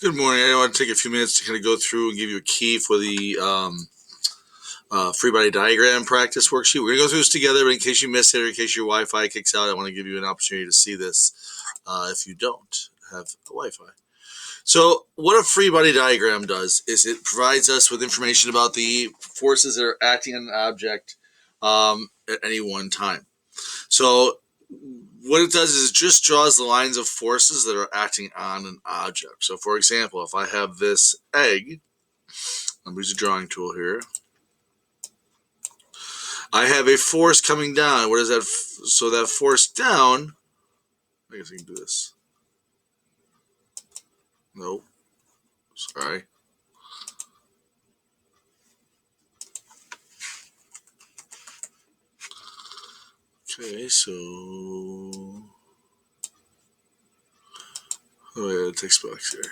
Good morning. I want to take a few minutes to kind of go through and give you a key for the free body diagram practice worksheet. We're going to go through this together, but in case you miss it or in case your Wi-Fi kicks out, I want to give you an opportunity to see this if you don't have Wi-Fi. So what a free body diagram does is it provides us with information about the forces that are acting on an object at any one time. So what it does is it just draws the lines of forces that are acting on an object. So for example, if I have this egg, I'm using a drawing tool here. I have a force coming down. What is that? So that force down, I guess I can do this. Nope. Sorry. Okay, so yeah, the text box here.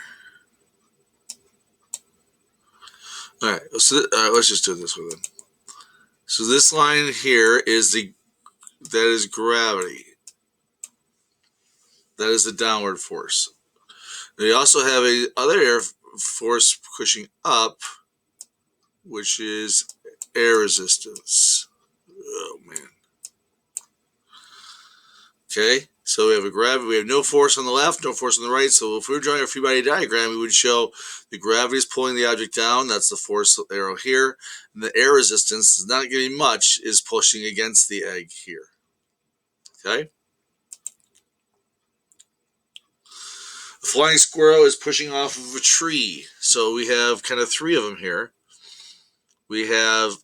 All right, let's just do this with it. So this line here is that is gravity. That is the downward force. We also have a other air force pushing up, which is air resistance. Oh man. Okay, so we have a gravity. We have no force on the left, no force on the right. So if we were drawing a free body diagram, we would show the gravity is pulling the object down. That's the force arrow here. And the air resistance is not getting much, is pushing against the egg here. Okay. A flying squirrel is pushing off of a tree. So we have kind of three of them here. We have,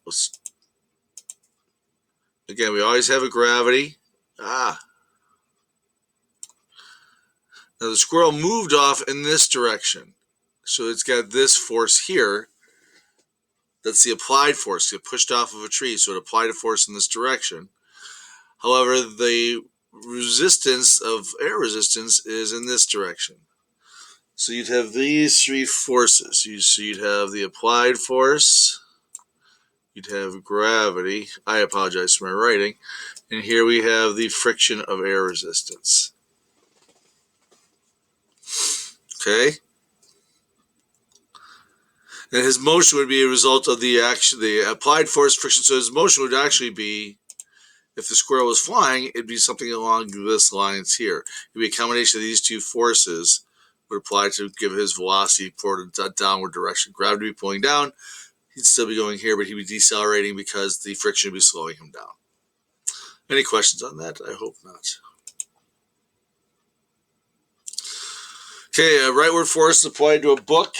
again, we always have a gravity. Now the squirrel moved off in this direction. So it's got this force here. That's the applied force. It pushed off of a tree, so it applied a force in this direction. However, the resistance of air resistance is in this direction. So you'd have these three forces. So you'd have the applied force. You'd have gravity. I apologize for my writing. And here we have the friction of air resistance. Okay? And his motion would be a result of the applied force friction. So his motion would actually be, if the squirrel was flying, it'd be something along this lines here. It'd be a combination of these two forces would apply to give his velocity for the downward direction. Gravity would be pulling down. He'd still be going here, but he'd be decelerating because the friction would be slowing him down. Any questions on that? I hope not. Okay, a rightward force applied to a book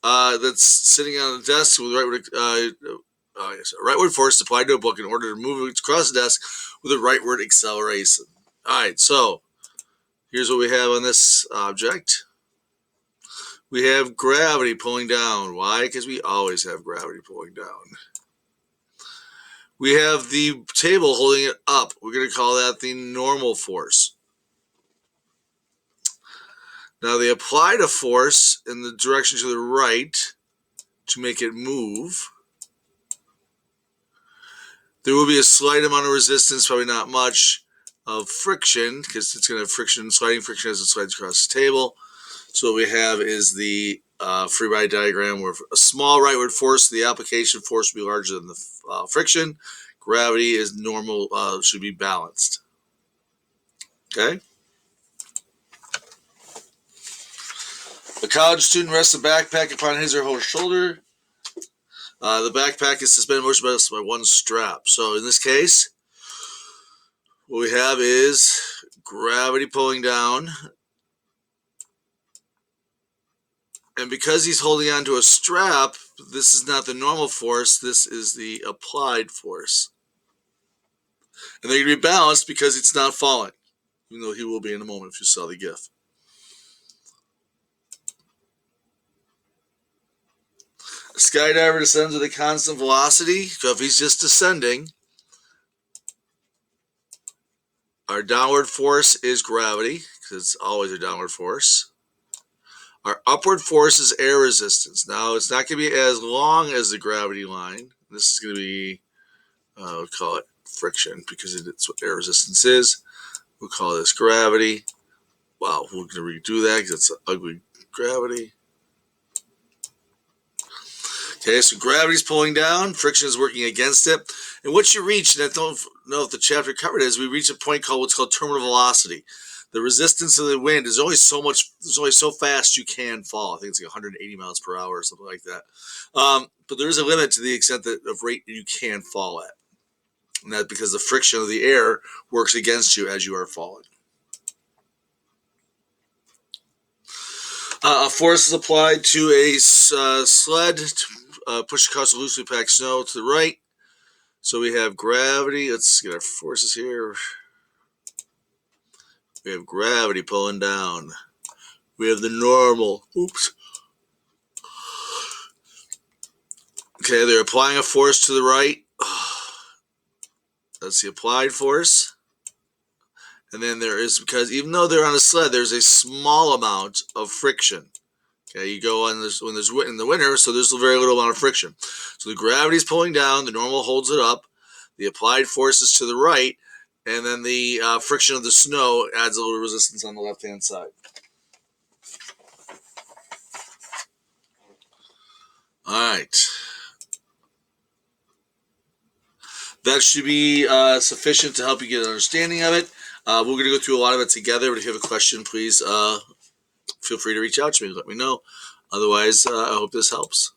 that's sitting on the desk with a rightward force applied to a book in order to move it across the desk with a rightward acceleration. All right, so here's what we have on this object. We have gravity pulling down. Why? Because we always have gravity pulling down. We have the table holding it up. We're going to call that the normal force. Now they applied a force in the direction to the right to make it move. There will be a slight amount of resistance, probably not much, of friction, because it's going to have friction, sliding friction as it slides across the table. So what we have is the free body diagram where a small rightward force, the application force will be larger than the friction. Gravity is normal, should be balanced. Okay? A college student rests a backpack upon his or her shoulder. The backpack is suspended motion by one strap. So in this case, what we have is gravity pulling down. And because he's holding onto a strap, this is not the normal force, this is the applied force. And they're going to be balanced because it's not falling, even though he will be in a moment if you saw the GIF. A skydiver descends with a constant velocity, so if he's just descending, our downward force is gravity, because it's always a downward force. Our upward force is air resistance. Now, it's not going to be as long as the gravity line. This is going to be, we'll call it friction, because it's what air resistance is. We'll call this gravity. Wow, we're going to redo that because it's an ugly gravity. Okay, so gravity's pulling down, friction is working against it. And what you reach, and I don't know if the chapter covered it, is we reach a point called what's called terminal velocity. The resistance of the wind is only so much, there's only so fast you can fall. I think it's like 180 miles per hour or something like that. But there is a limit to the extent that of rate you can fall at. And that's because the friction of the air works against you as you are falling. A force is applied to a sled to push across the loosely packed snow to the right. So we have gravity. Let's get our forces here. We have gravity pulling down. We have the normal. Oops. Okay, they're applying a force to the right. That's the applied force. And then there is, because even though they're on a sled, there's a small amount of friction. Okay, you go on this when there's in the winter, so there's a very little amount of friction. So the gravity's pulling down, the normal holds it up, the applied force is to the right, and then the friction of the snow adds a little resistance on the left-hand side. All right. That should be sufficient to help you get an understanding of it. We're going to go through a lot of it together, but if you have a question, please feel free to reach out to me. Let me know. Otherwise, I hope this helps.